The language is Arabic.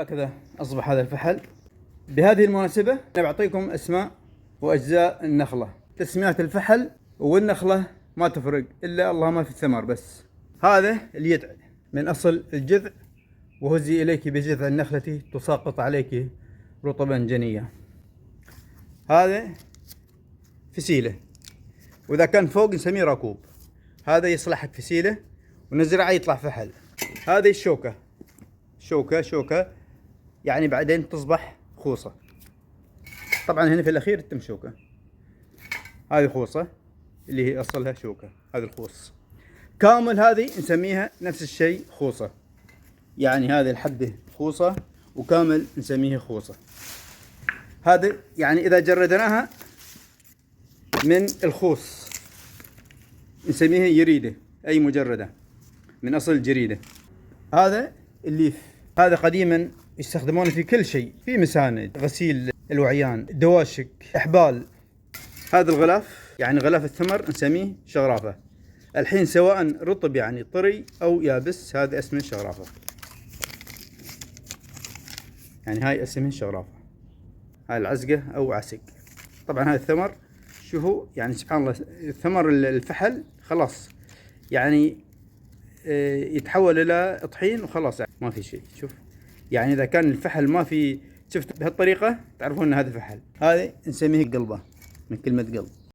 هكذا أصبح هذا الفحل. بهذه المناسبة أنا بعطيكم أسماء وأجزاء النخلة. تسميات الفحل والنخلة ما تفرق إلا اللهم في الثمر بس. هذا اليدع من أصل الجذع، وهزي إليك بجذع النخلة تساقط عليك رطبا جنيا. هذا فسيلة، وإذا كان فوق نسميه ركوب. هذا يصلحك فسيلة ونزرعه يطلع فحل. هذه الشوكة، شوكة يعني بعدين تصبح خوصة. طبعا هنا في الأخير تتم شوكة. هذه خوصة اللي هي أصلها شوكة، هذا الخوص كامل. هذه نسميها نفس الشيء خوصة، يعني هذه الحبة خوصة وكامل نسميه خوصة. هذا يعني إذا جردناها من الخوص نسميها يريدة، أي مجردة من أصل الجريدة. هذا الليف، هذا قديما يستخدمونه في كل شيء، في مساند، غسيل الوعيان، دواشك، إحبال. هذا الغلاف يعني غلاف الثمر نسميه شغرافة. الحين سواء رطب يعني طري أو يابس هذا اسمه شغرافة، يعني هاي اسمه شغرافة. هاي العزقة أو عسق. طبعا هذا الثمر شوفوا يعني سبحان الله، الثمر الفحل خلاص يعني يتحول إلى طحين وخلاص، يعني ما في شيء. شوف يعني إذا كان الفحل ما في، شفت بهالطريقة تعرفون أن هذا فحل. هذا نسميه قلبة من كلمة قلب.